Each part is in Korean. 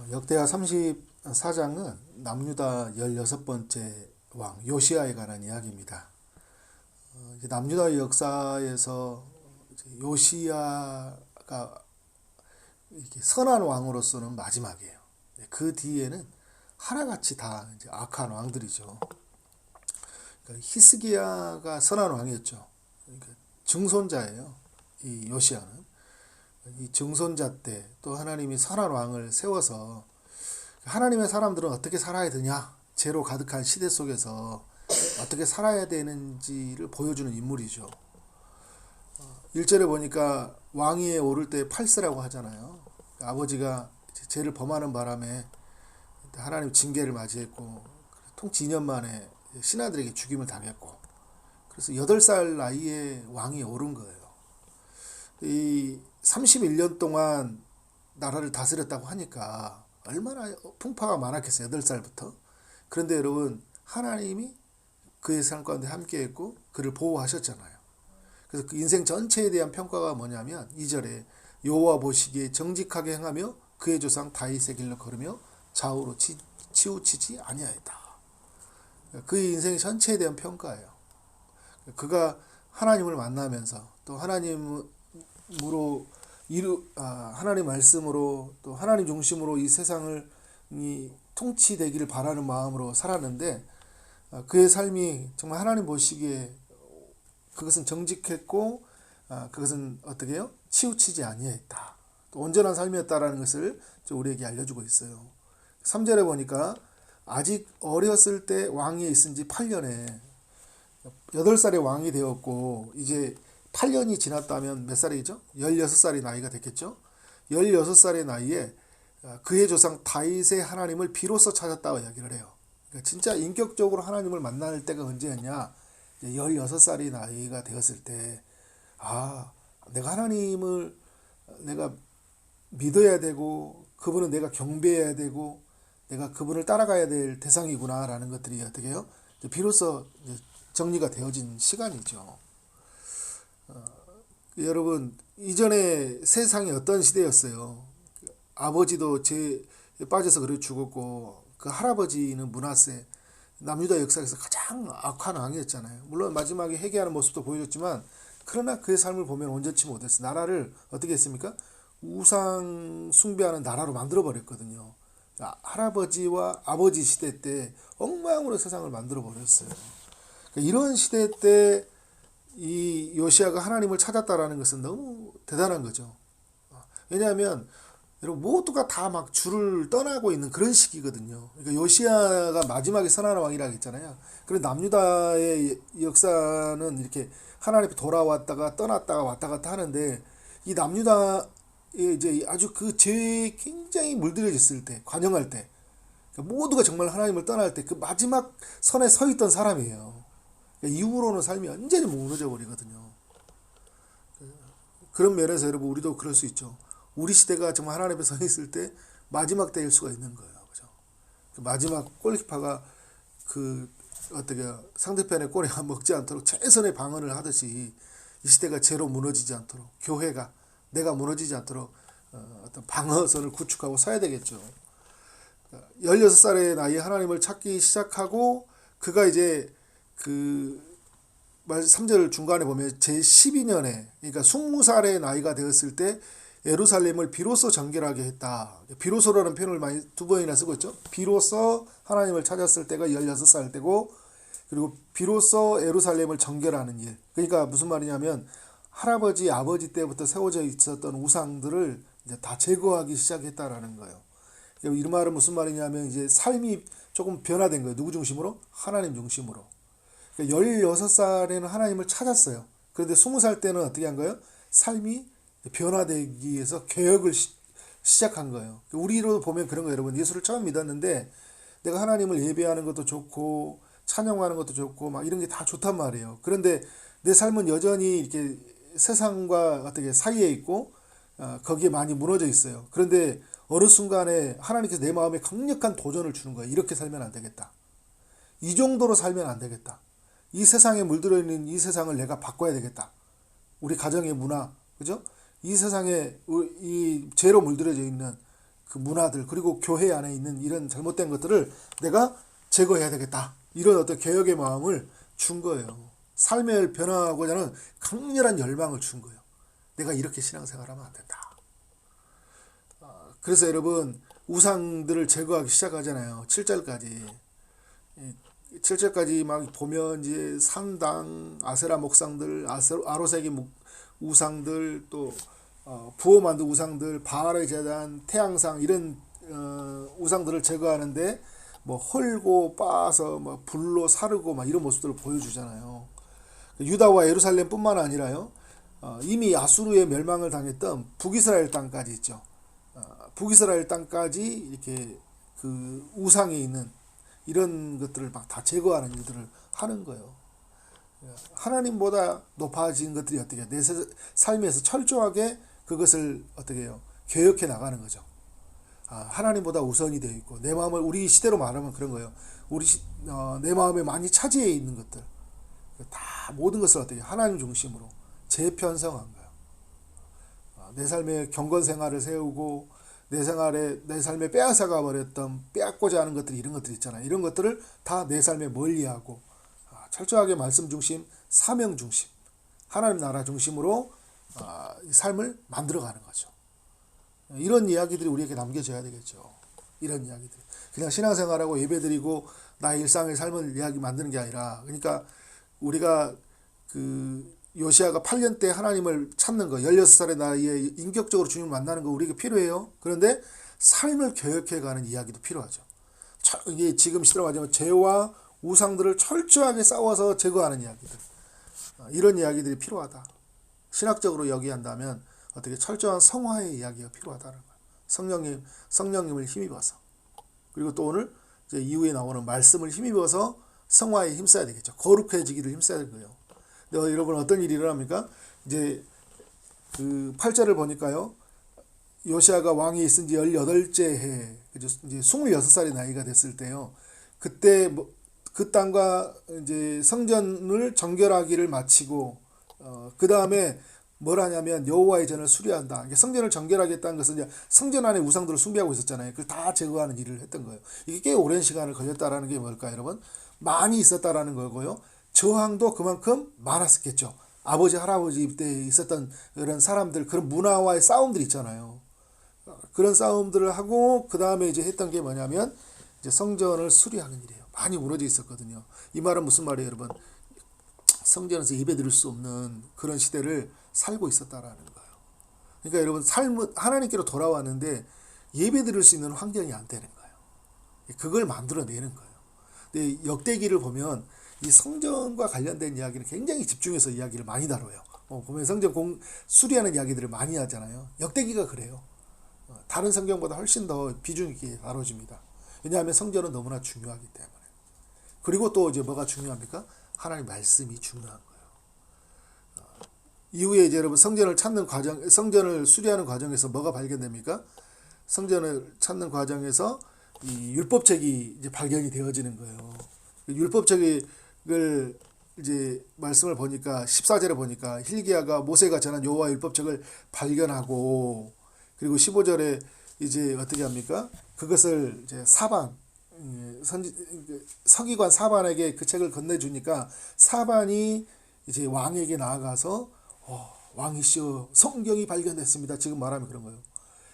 역대하 34장은 남유다 16번째 왕 요시야에 관한 이야기입니다. 이제 남유다의 역사에서 이제 요시야가 이렇게 선한 왕으로서는 마지막이에요. 그 뒤에는 하나같이 다 이제 악한 왕들이죠. 그러니까 히스기야가 선한 왕이었죠. 그러니까 증손자예요. 이 요시야는. 이 증손자 때 또 하나님이 선한 왕을 세워서 하나님의 사람들은 어떻게 살아야 되냐, 죄로 가득한 시대 속에서 어떻게 살아야 되는지를 보여주는 인물이죠. 1절에 보니까 왕위에 오를 때 팔세라고 하잖아요. 아버지가 죄를 범하는 바람에 하나님 징계를 맞이했고 통치 2년 만에 신하들에게 죽임을 당했고, 그래서 8살 나이에 왕위에 오른 거예요. 이 31년 동안 나라를 다스렸다고 하니까 얼마나 풍파가 많았겠어요. 8살부터. 그런데 여러분, 하나님이 그의 삶 가운데 함께했고 그를 보호하셨잖아요. 그래서 그 인생 전체에 대한 평가가 뭐냐면 2절에 여호와 보시기에 정직하게 행하며 그의 조상 다윗의 길로 걸으며 좌우로 치우치지 아니하였다. 그의 인생 전체에 대한 평가예요. 그가 하나님을 만나면서 또 하나님 말씀으로 또 하나님 중심으로 이 세상을 통치되기를 바라는 마음으로 살았는데, 그의 삶이 정말 하나님 보시기에 그것은 정직했고 그것은 어떻게 해요? 치우치지 아니했다. 또 온전한 삶이었다라는 것을 우리에게 알려주고 있어요. 3절에 보니까 아직 어렸을 때 왕위에 있은 지 8년에 8살에 왕이 되었고, 이제 8년이 지났다면 몇 살이죠? 16살의 나이가 됐겠죠? 16살의 나이에 그의 조상 다윗의 하나님을 비로소 찾았다고 이야기를 해요. 그러니까 진짜 인격적으로 하나님을 만날 때가 언제였냐? 16살의 나이가 되었을 때, 내가 하나님을 내가 믿어야 되고 그분은 내가 경배해야 되고 내가 그분을 따라가야 될 대상이구나라는 것들이 어떻게 해요? 비로소 정리가 되어진 시간이죠. 여러분, 이전에 세상이 어떤 시대였어요? 아버지도 죄에 빠져서 그래 죽었고, 그 할아버지는 므낫세, 남유다 역사에서 가장 악한 왕이었잖아요. 물론 마지막에 회개하는 모습도 보여줬지만, 그러나 그의 삶을 보면 온전치 못했어요. 나라를 어떻게 했습니까? 우상 숭배하는 나라로 만들어 버렸거든요. 할아버지와 아버지 시대 때 엉망으로 세상을 만들어 버렸어요. 이런 시대 때 이 요시야가 하나님을 찾았다라는 것은 너무 대단한 거죠. 왜냐하면 여러분, 모두가 다 막 주를 떠나고 있는 그런 시기거든요. 그러니까 요시야가 마지막에 선한 왕이라고 했잖아요. 그런데 남유다의 역사는 이렇게 하나님 앞에 돌아왔다가 떠났다가 왔다 갔다 하는데, 이 남유다에 이제 아주 그 죄에 굉장히 물들여졌을 때, 관영할 때, 그러니까 모두가 정말 하나님을 떠날 때 그 마지막 선에 서 있던 사람이에요. 이후로는 삶이 완전히 무너져 버리거든요. 그런 면에서 여러분, 우리도 그럴 수 있죠. 우리 시대가 정말 하나님 앞에 서 있을 때 마지막 때일 수가 있는 거예요. 그죠? 마지막 골키퍼가 어떻게 상대편의 골에 먹지 않도록 최선의 방어를 하듯이, 이 시대가 죄로 무너지지 않도록, 교회가 내가 무너지지 않도록 어떤 방어선을 구축하고 서야 되겠죠. 16살의 나이에 하나님을 찾기 시작하고, 그가 이제 3절 중간에 보면 제12년에, 그러니까 20살의 나이가 되었을 때 예루살렘을 비로소 정결하게 했다. 비로소라는 표현을 많이 2번이나 쓰고 있죠. 비로소 하나님을 찾았을 때가 16살 때고, 그리고 비로소 예루살렘을 정결하는 일. 그러니까 무슨 말이냐면, 할아버지, 아버지 때부터 세워져 있었던 우상들을 이제 다 제거하기 시작했다라는 거예요. 이 말은 무슨 말이냐면, 이제 삶이 조금 변화된 거예요. 누구 중심으로? 하나님 중심으로. 16살에는 하나님을 찾았어요. 그런데 20살 때는 어떻게 한 거예요? 삶이 변화되기 위해서 개혁을 시작한 거예요. 우리로 보면 그런 거예요. 여러분, 예수를 처음 믿었는데 내가 하나님을 예배하는 것도 좋고 찬양하는 것도 좋고 막 이런 게 다 좋단 말이에요. 그런데 내 삶은 여전히 이렇게 세상과 어떻게 사이에 있고 거기에 많이 무너져 있어요. 그런데 어느 순간에 하나님께서 내 마음에 강력한 도전을 주는 거예요. 이렇게 살면 안 되겠다. 이 정도로 살면 안 되겠다. 이 세상에 물들어 있는 이 세상을 내가 바꿔야 되겠다. 우리 가정의 문화, 그죠? 이 세상에 이 죄로 물들어져 있는 그 문화들 그리고 교회 안에 있는 이런 잘못된 것들을 내가 제거해야 되겠다. 이런 어떤 개혁의 마음을 준 거예요. 삶을 변화하고자 하는 강렬한 열망을 준 거예요. 내가 이렇게 신앙생활하면 안 된다. 그래서 여러분 우상들을 제거하기 시작하잖아요. 7절까지. 7절까지 막 보면 이제 산당, 아세라 목상들, 아로새기 우상들, 또 부호 만든 우상들, 바알의 제단, 태양상 이런 우상들을 제거하는데 뭐 헐고 빻아서 뭐 불로 사르고 막 이런 모습들을 보여주잖아요. 유다와 예루살렘뿐만 아니라요. 이미 아수르의 멸망을 당했던 북이스라엘 땅까지 있죠. 북이스라엘 땅까지 이렇게 그 우상에 있는 이런 것들을 막 다 제거하는 일들을 하는 거예요. 하나님보다 높아진 것들이 어떻게 내 삶에서 철저하게 그것을 어떻게 해요? 개혁해 나가는 거죠. 하나님보다 우선이 되어 있고 내 마음을 우리 시대로 말하면 그런 거예요. 내 마음에 많이 차지해 있는 것들 다 모든 것을 어떻게 하나님 중심으로 재편성한 거예요. 내 삶의 경건 생활을 세우고 내 삶에 빼앗아가 버렸던 빼앗고자 하는 것들이 이런 것들 있잖아요. 이런 것들을 다 내 삶에 멀리하고 철저하게 말씀 중심, 사명 중심, 하나님 나라 중심으로 삶을 만들어가는 거죠. 이런 이야기들이 우리에게 남겨져야 되겠죠. 이런 이야기들. 그냥 신앙생활하고 예배드리고 나의 일상의 삶을 이야기 만드는 게 아니라 그러니까 우리가 그 요시아가 8년 때 하나님을 찾는 거 16살의 나이에 인격적으로 주님을 만나는 거 우리에게 필요해요. 그런데 삶을 개혁해가는 이야기도 필요하죠. 이게 지금 시대로 말하자면 죄와 우상들을 철저하게 싸워서 제거하는 이야기들. 이런 이야기들이 필요하다. 신학적으로 여기한다면 어떻게 철저한 성화의 이야기가 필요하다는 거예요. 성령님을 힘입어서. 그리고 또 오늘 이제 이후에 나오는 말씀을 힘입어서 성화에 힘써야 되겠죠. 거룩해지기를 힘써야 되는 거예요. 근데 여러분 어떤 일이 일어납니까? 이제 그 8절을 보니까요. 요시아가 왕이 있은 지 18째 해, 그죠? 이제 26살의 나이가 됐을 때요. 그때 그 땅과 이제 성전을 정결하기를 마치고 그 다음에 뭘 하냐면 여호와의 전을 수리한다. 성전을 정결하겠다는 것은 이제 성전 안에 우상들을 숭배하고 있었잖아요. 그걸 다 제거하는 일을 했던 거예요. 이게 꽤 오랜 시간을 걸렸다라는 게 뭘까요, 여러분? 많이 있었다라는 거고요. 저항도 그만큼 많았었겠죠. 아버지, 할아버지 때 있었던 그런 사람들, 그런 문화와의 싸움들 있잖아요. 그런 싸움들을 하고 그 다음에 이제 했던 게 뭐냐면 이제 성전을 수리하는 일이에요. 많이 무너져 있었거든요. 이 말은 무슨 말이에요, 여러분? 성전에서 예배 드릴 수 없는 그런 시대를 살고 있었다라는 거예요. 그러니까 여러분 삶은 하나님께로 돌아왔는데 예배 드릴 수 있는 환경이 안 되는 거예요. 그걸 만들어내는 거예요. 근데 역대기를 보면 이 성전과 관련된 이야기는 굉장히 집중해서 이야기를 많이 다뤄요. 보면 성전 수리하는 이야기들을 많이 하잖아요. 역대기가 그래요. 다른 성경보다 훨씬 더 비중 있게 다뤄집니다. 왜냐하면 성전은 너무나 중요하기 때문에. 그리고 또 이제 뭐가 중요합니까? 하나님의 말씀이 중요한 거예요. 이후에 이제 여러분 성전을 수리하는 과정에서 뭐가 발견됩니까? 성전을 찾는 과정에서 이 율법책이 이제 발견이 되어지는 거예요. 율법책을 이제 말씀을 보니까 14절에 보니까 hil기야가 모세가 전한 여호와 율법책을 발견하고 그리고 15절에 이제 어떻게 합니까? 그것을 이제 서기관 사반에게 그 책을 건네주니까 사반이 이제 왕에게 나아가서 왕이시여 성경이 발견됐습니다. 지금 말하면 그런 거예요.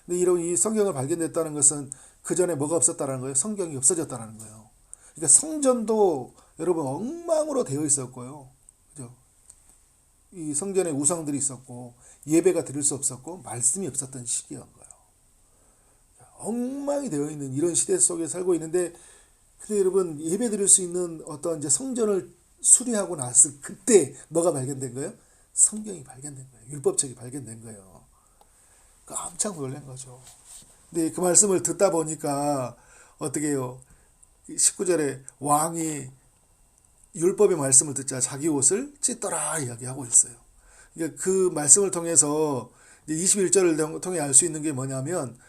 근데 이런 이 성경을 발견됐다는 것은 그 전에 뭐가 없었다는 거예요? 성경이 없어졌다는 거예요. 그러니까 성전도 여러분 엉망으로 되어 있었고요. 그죠? 이 성전에 우상들이 있었고 예배가 드릴 수 없었고 말씀이 없었던 시기인 거예요. 엉망이 되어 있는 이런 시대 속에 살고 있는데 근데 여러분 예배 드릴 수 있는 어떤 이제 성전을 수리하고 났을 그때 뭐가 발견된 거예요? 성경이 발견된 거예요. 율법책이 발견된 거예요. 깜짝 놀란 거죠. 근데 그 말씀을 듣다 보니까 어떻게 해요? 19절에 왕이 율법의 말씀을 듣자 자기 옷을 찢더라 이야기하고 있어요. 그러니까 그 말씀을 통해서 21절을 통해 알 수 있는 게 뭐냐면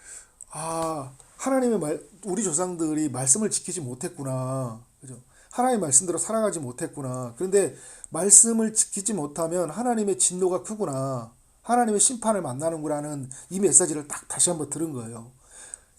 하나님의 우리 조상들이 말씀을 지키지 못했구나. 그죠? 하나님의 말씀대로 살아가지 못했구나. 그런데 말씀을 지키지 못하면 하나님의 진노가 크구나. 하나님의 심판을 만나는구나는 이 메시지를 딱 다시 한번 들은 거예요.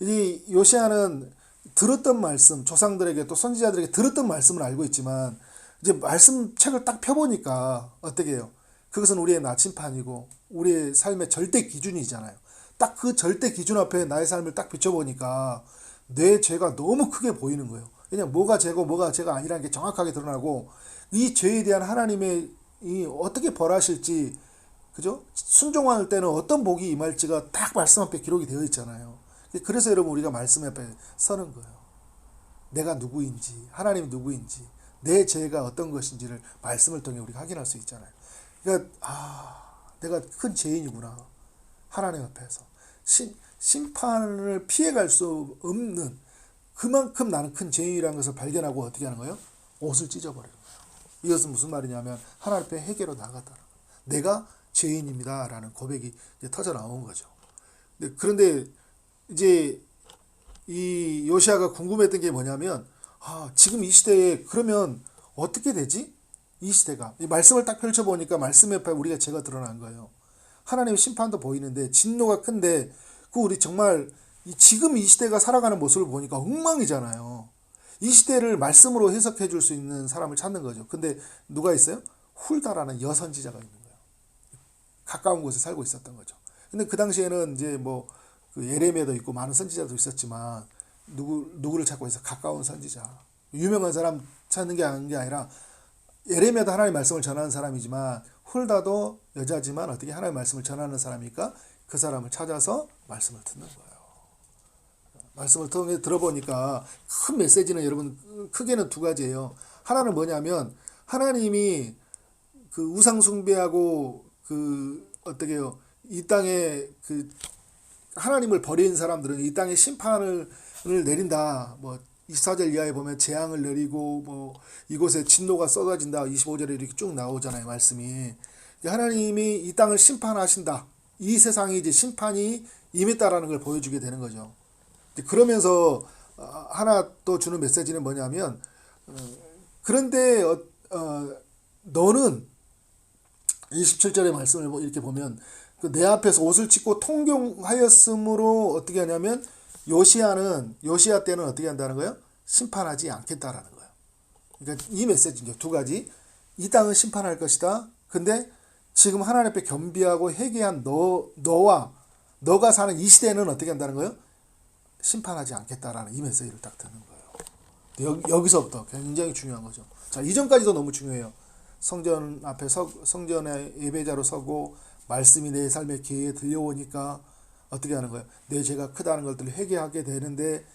이 요시아는 들었던 말씀, 조상들에게 또 선지자들에게 들었던 말씀을 알고 있지만 이제 말씀 책을 딱 펴보니까 어떻게 해요? 그것은 우리의 나침판이고 우리의 삶의 절대 기준이잖아요. 딱 그 절대 기준 앞에 나의 삶을 딱 비춰보니까 내 죄가 너무 크게 보이는 거예요. 그냥 뭐가 죄고 뭐가 죄가 아니라는 게 정확하게 드러나고 이 죄에 대한 하나님의 이 어떻게 벌하실지, 그죠? 순종할 때는 어떤 복이 임할지가 딱 말씀 앞에 기록이 되어 있잖아요. 그래서 여러분 우리가 말씀 앞에 서는 거예요. 내가 누구인지, 하나님이 누구인지, 내 죄가 어떤 것인지를 말씀을 통해 우리가 확인할 수 있잖아요. 그러니까 내가 큰 죄인이구나. 하나님 앞에서 심판을 피해갈 수 없는 그만큼 나는 큰 죄인이라는 것을 발견하고 어떻게 하는 거예요? 옷을 찢어버리는 거예요. 이것은 무슨 말이냐면 하나님 앞에 회개로 나가다. 내가 죄인입니다라는 고백이 이제 터져 나온 거죠. 그런데 이제 이 요시아가 궁금했던 게 뭐냐면 지금 이 시대에 그러면 어떻게 되지? 이 시대가 이 말씀을 딱 펼쳐보니까 말씀 옆에 우리가 죄가 드러난 거예요. 하나님의 심판도 보이는데 진노가 큰데 그 우리 정말 지금 이 시대가 살아가는 모습을 보니까 엉망이잖아요. 이 시대를 말씀으로 해석해 줄 수 있는 사람을 찾는 거죠. 근데 누가 있어요? 훌다라는 여선지자가 있는 거예요. 가까운 곳에 살고 있었던 거죠. 근데 그 당시에는 이제 그 예레미야도 있고 많은 선지자도 있었지만 누구를 찾고 있어? 가까운 선지자. 유명한 사람 찾는 게 아니라 예레미야도 하나님의 말씀을 전하는 사람이지만 훌다도 여자지만 어떻게 하나님의 말씀을 전하는 사람이니까 그 사람을 찾아서 말씀을 듣는 거예요. 말씀을 통해 들어보니까 큰 메시지는 여러분 크게는 두 가지예요. 하나는 뭐냐면 하나님이 그 우상 숭배하고 그 어떻게요? 이 땅에 그 하나님을 버린 사람들은 이 땅에 심판을 내린다. 24절 이하에 보면 재앙을 내리고 이곳에 진노가 쏟아진다. 25절에 이렇게 쭉 나오잖아요, 말씀이. 하나님이 이 땅을 심판하신다. 이 세상에 이제 심판이 임했다라는 걸 보여주게 되는 거죠. 그러면서 하나 또 주는 메시지는 뭐냐면 그런데 너는 27절의 말씀을 이렇게 보면 내 앞에서 옷을 찢고 통경하였으므로 어떻게 하냐면 요시아 때는 어떻게 한다는 거예요? 심판하지 않겠다라는 거예요. 그러니까 이 메시지죠. 두 가지. 이 땅은 심판할 것이다. 근데 지금 하나님 앞에 겸비하고 회개한 너가 사는 이 시대는 어떻게 한다는 거예요? 심판하지 않겠다라는 이 메시지를 딱 듣는 거예요. 여기서부터 굉장히 중요한 거죠. 자, 이전까지도 너무 중요해요. 성전 앞에 성전의 예배자로 서고 말씀이 내 삶의 귀에 들려오니까 어떻게 하는 거예요? 내 죄가 크다는 것들을 회개하게 되는데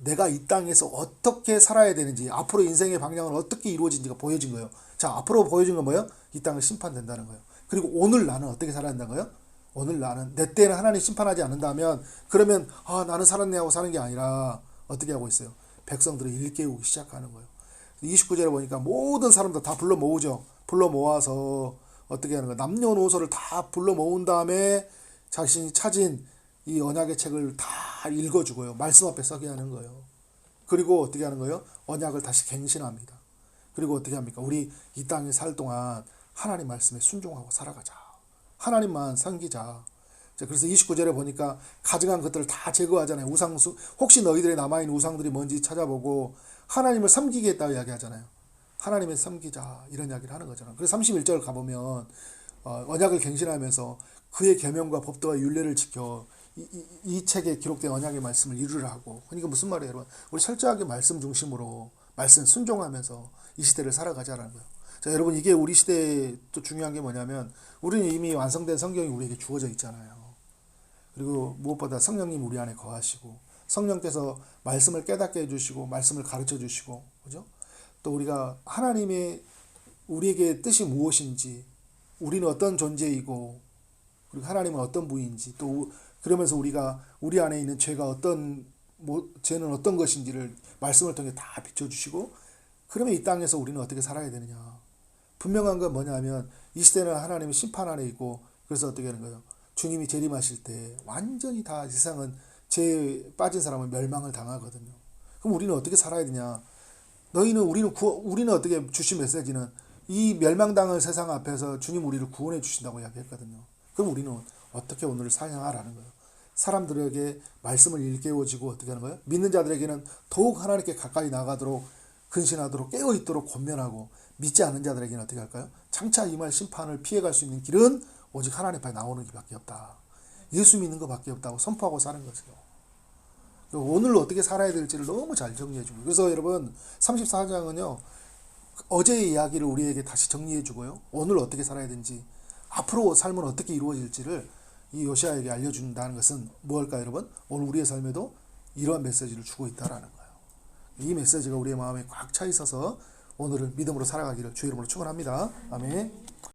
내가 이 땅에서 어떻게 살아야 되는지, 앞으로 인생의 방향은 어떻게 이루어진지가 보여진 거예요. 자, 앞으로 보여진 건 뭐예요? 이 땅은 심판된다는 거예요. 그리고 오늘 나는 어떻게 살아야 된다는 거예요? 오늘 나는 내 때는 하나님 심판하지 않는다면 그러면 나는 살았네 하고 사는 게 아니라 어떻게 하고 있어요? 백성들을 일깨우기 시작하는 거예요. 29절에 보니까 모든 사람들 다 불러 모으죠. 불러 모아서 어떻게 하는 거예요? 남녀노소를 다 불러 모은 다음에 자신이 찾은 이 언약의 책을 다 읽어주고요. 말씀 앞에 서게 하는 거예요. 그리고 어떻게 하는 거예요? 언약을 다시 갱신합니다. 그리고 어떻게 합니까? 우리 이 땅에 살 동안 하나님 말씀에 순종하고 살아가자. 하나님만 섬기자. 그래서 29절에 보니까 가증한 것들을 다 제거하잖아요. 혹시 너희들의 남아있는 우상들이 뭔지 찾아보고 하나님을 섬기겠다고 이야기하잖아요. 하나님을 섬기자 이런 이야기를 하는 거잖아요. 그래서 31절 가보면 언약을 갱신하면서 그의 계명과 법도와 율례를 지켜 이 책에 기록된 언약의 말씀을 이루라고. 그러니까 무슨 말이에요, 여러분? 우리 철저하게 말씀 중심으로 말씀 순종하면서 이 시대를 살아가자라는 거예요. 자, 여러분, 이게 우리 시대에 또 중요한 게 뭐냐면 우리는 이미 완성된 성경이 우리에게 주어져 있잖아요. 그리고 무엇보다 성령님 우리 안에 거하시고 성령께서 말씀을 깨닫게 해주시고 말씀을 가르쳐 주시고, 그죠? 또 우리가 하나님의 우리에게 뜻이 무엇인지, 우리는 어떤 존재이고 그리고 하나님은 어떤 분인지, 또 그러면서 우리가 우리 안에 있는 죄가 죄는 어떤 것인지를 말씀을 통해 다 비춰주시고, 그러면 이 땅에서 우리는 어떻게 살아야 되느냐. 분명한 건 뭐냐면 이 시대는 하나님의 심판 안에 있고, 그래서 어떻게 하는 거예요? 주님이 재림하실 때 완전히 다 세상은 죄에 빠진 사람은 멸망을 당하거든요. 그럼 우리는 어떻게 살아야 되냐? 우리는 어떻게 주신 메시지는 이 멸망당할 세상 앞에서 주님 우리를 구원해 주신다고 이야기했거든요. 그럼 우리는 어떻게 오늘을 사냥하라는 거예요. 사람들에게 말씀을 일깨워지고 어떻게 하는 거예요? 믿는 자들에게는 더욱 하나님께 가까이 나가도록 근신하도록 깨어있도록 권면하고, 믿지 않는 자들에게는 어떻게 할까요? 장차 임할 심판을 피해갈 수 있는 길은 오직 하나님 앞에 나오는 길밖에 없다. 예수 믿는 것밖에 없다고 선포하고 사는 거죠. 오늘 어떻게 살아야 될지를 너무 잘 정리해 주고, 그래서 여러분 34장은요 어제의 이야기를 우리에게 다시 정리해 주고요, 오늘 어떻게 살아야 되는지, 앞으로 삶은 어떻게 이루어질지를 이 요시아에게 알려준다는 것은 무엇일까요, 여러분? 오늘 우리의 삶에도 이러한 메시지를 주고 있다라는 거예요. 이 메시지가 우리의 마음에 꽉 차 있어서 오늘을 믿음으로 살아가기를 주의 이름으로 축원합니다. 아멘.